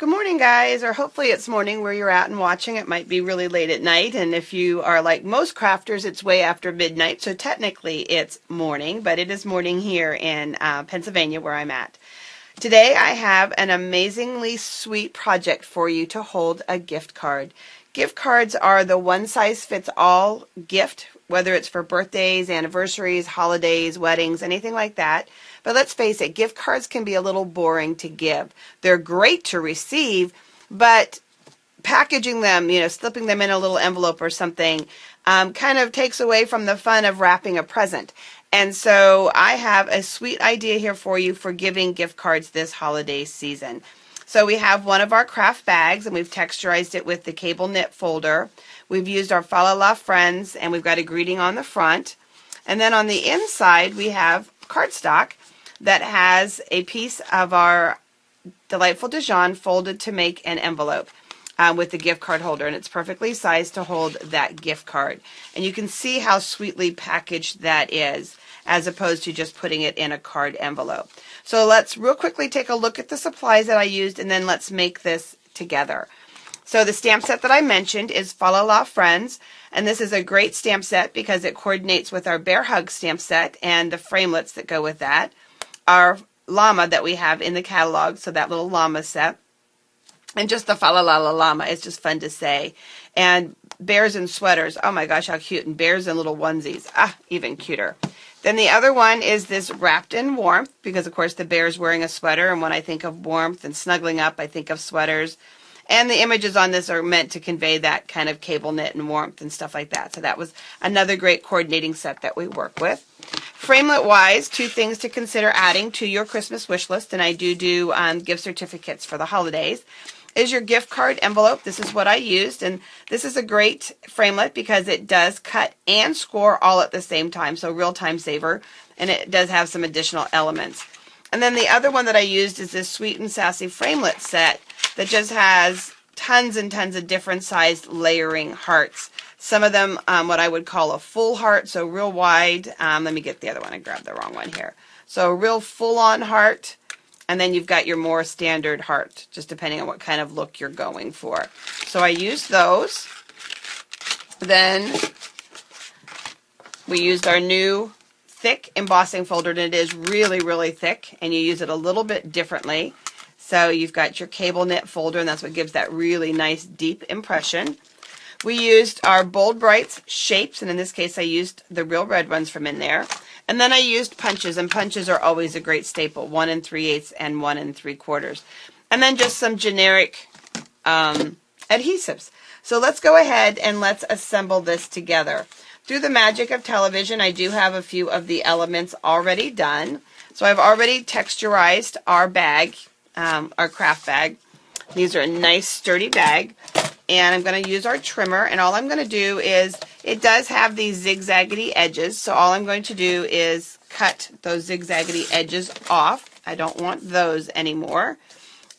Good morning, guys, or hopefully it's morning where you're at and watching. It might be really late at night, and if you are like most crafters, it's way after midnight, so technically it's morning, but it is morning here in Pennsylvania where I'm at. Today I have an amazingly sweet project for you to hold a gift card. Gift cards are the one-size-fits-all gift, whether it's for birthdays, anniversaries, holidays, weddings, anything like that. But let's face it, gift cards can be a little boring to give. They're great to receive, but packaging them, slipping them in a little envelope or something, kind of takes away from the fun of wrapping a present. And so I have a sweet idea here for you for giving gift cards this holiday season. So we have one of our craft bags, and we've texturized it with the cable knit folder. We've used our Fa La La Friends, and we've got a greeting on the front. And then on the inside, we have cardstock that has a piece of our Delightful Dijon folded to make an envelope with the gift card holder, and it's perfectly sized to hold that gift card. And you can see how sweetly packaged that is, as opposed to just putting it in a card envelope. So let's real quickly take a look at the supplies that I used, and then let's make this together. So the stamp set that I mentioned is Fa La La Friends, and this is a great stamp set because it coordinates with our Bear Hug stamp set and the framelits that go with that. Our llama that we have in the catalog, so that little llama set. And just the Fa La La La llama, it's just fun to say. And bears in sweaters, oh my gosh, how cute. And bears in little onesies, even cuter. Then the other one is this Wrapped in Warmth, because of course the bear's wearing a sweater, and when I think of warmth and snuggling up, I think of sweaters. And the images on this are meant to convey that kind of cable knit and warmth and stuff like that. So that was another great coordinating set that we work with. Framelit-wise, two things to consider adding to your Christmas wish list, and I do gift certificates for the holidays, is your gift card envelope. This is what I used, and this is a great framelit because it does cut and score all at the same time, so real time saver, and it does have some additional elements. And then the other one that I used is this Sweet and Sassy framelit set that just has tons and tons of different sized layering hearts. Some of them what I would call a full heart, so real wide. Let me get the other one. I grabbed the wrong one here. So a real full-on heart, and then you've got your more standard heart, just depending on what kind of look you're going for. So I used those. Then we used our new thick embossing folder, and it is really, really thick, and you use it a little bit differently. So you've got your cable knit folder, and that's what gives that really nice deep impression. We used our Bold Brights shapes, and in this case I used the Real Red ones from in there. And then I used punches, and punches are always a great staple, 1 3/8 and 1 3/4. And then just some generic adhesives. So let's go ahead and let's assemble this together. Through the magic of television, I do have a few of the elements already done. So I've already texturized our bag, our craft bag. These are a nice sturdy bag. And I'm going to use our trimmer, and all I'm going to do is, it does have these zigzaggedy edges, so all I'm going to do is cut those zigzaggedy edges off. I don't want those anymore.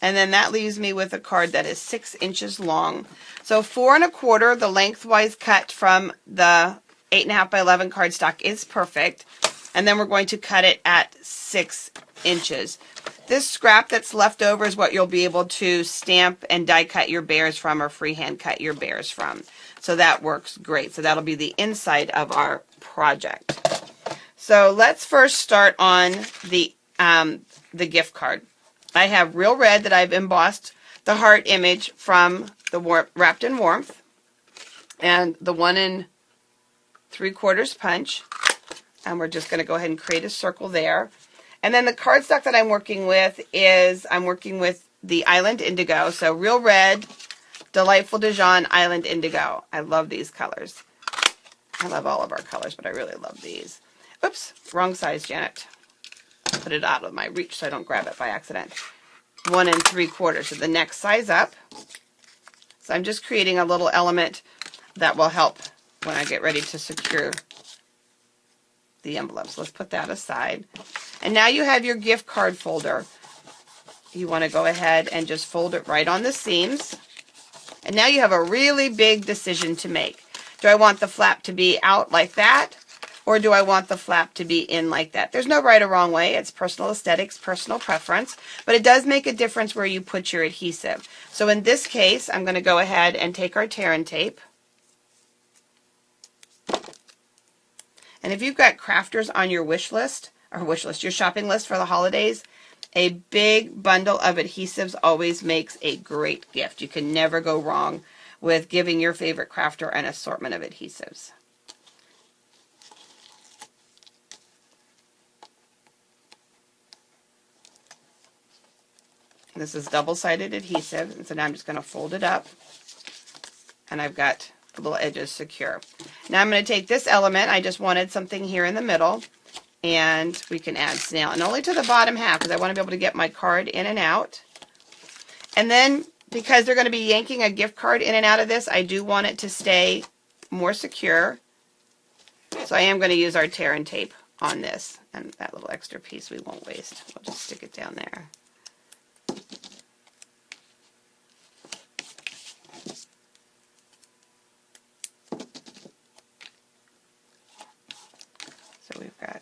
And then that leaves me with a card that is 6 inches long. So 4 1/4, the lengthwise cut from the 8.5 by 11 cardstock is perfect. And then we're going to cut it at 6 inches. This scrap that's left over is what you'll be able to stamp and die cut your bears from, or freehand cut your bears from. So that works great. So that'll be the inside of our project. So let's first start on the gift card. I have Real Red that I've embossed the heart image from the Wrapped in Warmth, and the 1 3/4 punch. And we're just going to go ahead and create a circle there. And then the cardstock that I'm working with is, I'm working with the Island Indigo. So Real Red, Delightful Dijon, Island Indigo. I love these colors. I love all of our colors, but I really love these. Oops, wrong size, Janet. Put it out of my reach so I don't grab it by accident. 1 3/4, so the next size up. So I'm just creating a little element that will help when I get ready to secure the envelopes. Let's put that aside. And now you have your gift card folder. You want to go ahead and just fold it right on the seams. And now you have a really big decision to make. Do I want the flap to be out like that? or do I want the flap to be in like that? There's no right or wrong way. It's personal aesthetics, personal preference, but it does make a difference where you put your adhesive. So in this case, I'm going to go ahead and take our tear and tape. And if you've got crafters on your wish list, your shopping list for the holidays, a big bundle of adhesives always makes a great gift. You can never go wrong with giving your favorite crafter an assortment of adhesives. This is double-sided adhesive, and so now I'm just going to fold it up, and I've got the little edges secure. Now I'm going to take this element, I just wanted something here in the middle, and we can add snail, and only to the bottom half because I want to be able to get my card in and out. And then because they're going to be yanking a gift card in and out of this, I do want it to stay more secure. So I am going to use our tear and tape on this, and that little extra piece we won't waste. We'll just stick it down there. So we've got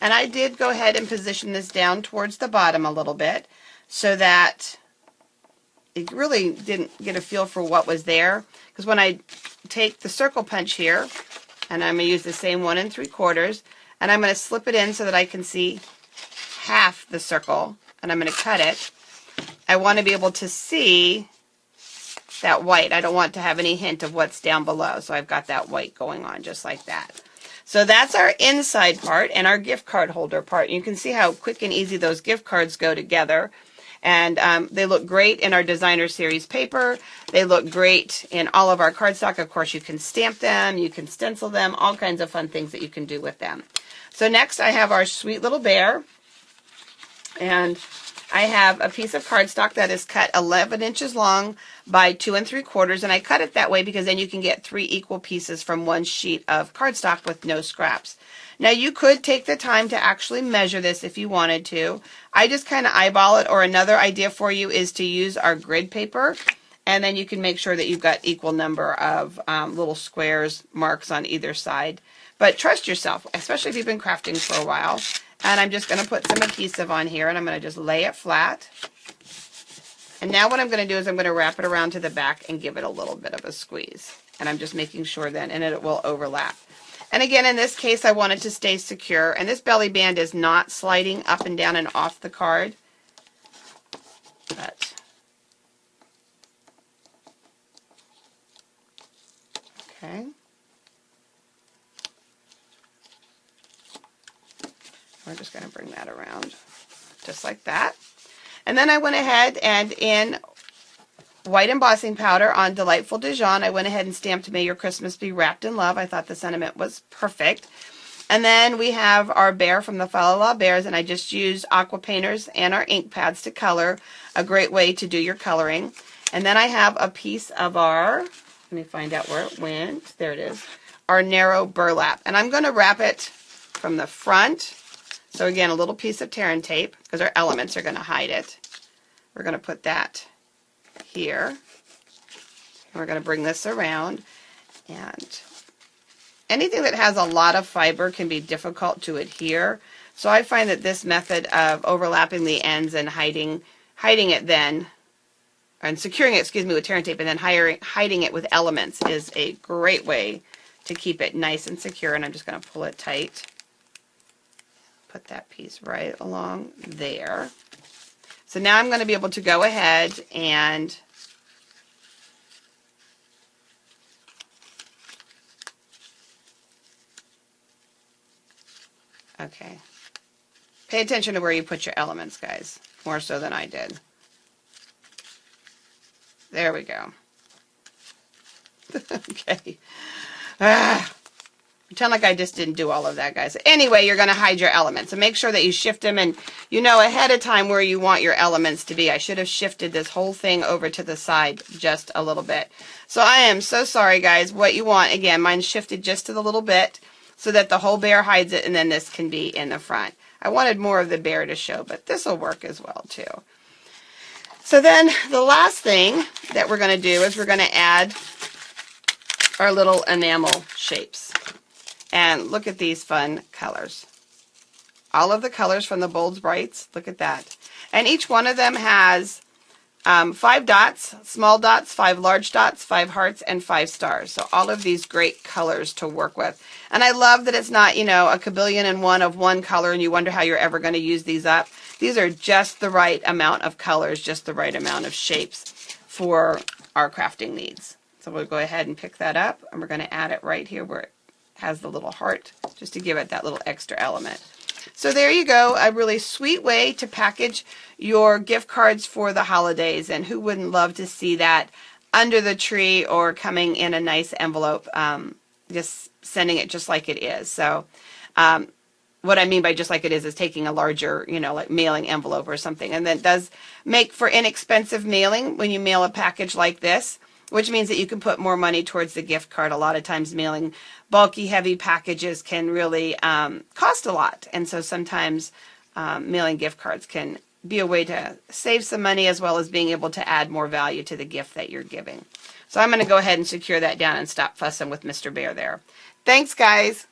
and I did go ahead and position this down towards the bottom a little bit so that it really didn't get a feel for what was there. Because when I take the circle punch here, and I'm going to use the same 1 3/4, and I'm going to slip it in so that I can see half the circle, and I'm going to cut it. I want to be able to see that white. I don't want to have any hint of what's down below, so I've got that white going on just like that. So that's our inside part and our gift card holder part. You can see how quick and easy those gift cards go together. And they look great in our designer series paper. They look great in all of our cardstock. Of course, you can stamp them, you can stencil them, all kinds of fun things that you can do with them. So next I have our sweet little bear. And I have a piece of cardstock that is cut 11 inches long by 2 3/4, and I cut it that way because then you can get 3 equal pieces from one sheet of cardstock with no scraps. Now you could take the time to actually measure this if you wanted to. I just kind of eyeball it, or another idea for you is to use our grid paper, and then you can make sure that you've got equal number of little squares, marks on either side. But trust yourself, especially if you've been crafting for a while. And I'm just going to put some adhesive on here, and I'm going to just lay it flat. And now what I'm going to do is I'm going to wrap it around to the back and give it a little bit of a squeeze. And I'm just making sure then, and it will overlap. And again, in this case, I want it to stay secure. And this belly band is not sliding up and down and off the card. But, okay. We're just going to bring that around just like that. And then I went ahead and in white embossing powder on Delightful Dijon, I went ahead and stamped May Your Christmas Be Wrapped in Love. I thought the sentiment was perfect. And then we have our bear from the Fa La La Bears, and I just used aqua painters and our ink pads to color. A great way to do your coloring. And then I have a piece of our, let me find out where it went. There it is. Our narrow burlap. And I'm going to wrap it from the front. So again, a little piece of tear and tape, because our elements are going to hide it. We're going to put that here. And we're going to bring this around. And anything that has a lot of fiber can be difficult to adhere. So I find that this method of overlapping the ends and hiding it then, and securing it, excuse me, with tear and tape, and then hiding it with elements is a great way to keep it nice and secure. And I'm just going to pull it tight. Put that piece right along there. So now I'm going to be able to go ahead and okay. Pay attention to where you put your elements, guys, more so than I did. There we go. Okay. Pretend like I just didn't do all of that, guys. Anyway, you're going to hide your elements. So make sure that you shift them and you know ahead of time where you want your elements to be. I should have shifted this whole thing over to the side just a little bit. So I am so sorry, guys. What you want, again, mine's shifted just to the little bit so that the whole bear hides it, and then this can be in the front. I wanted more of the bear to show, but this will work as well, too. So then the last thing that we're going to do is we're going to add our little enamel shapes. And look at these fun colors. All of the colors from the Bold Brights, look at that. And each one of them has 5 dots, small dots, 5 large dots, 5 hearts, and 5 stars. So all of these great colors to work with. And I love that it's not, you know, a kabillion and one of one color and you wonder how you're ever going to use these up. These are just the right amount of colors, just the right amount of shapes for our crafting needs. So we'll go ahead and pick that up, and we're going to add it right here where it has the little heart, just to give it that little extra element. So there you go, a really sweet way to package your gift cards for the holidays, and who wouldn't love to see that under the tree or coming in a nice envelope, just sending it just like it is. So what I mean by just like it is taking a larger, you know, like mailing envelope or something. And that does make for inexpensive mailing when you mail a package like this, which means that you can put more money towards the gift card. A lot of times mailing bulky, heavy packages can really cost a lot. And so sometimes mailing gift cards can be a way to save some money as well as being able to add more value to the gift that you're giving. So I'm going to go ahead and secure that down and stop fussing with Mr. Bear there. Thanks, guys.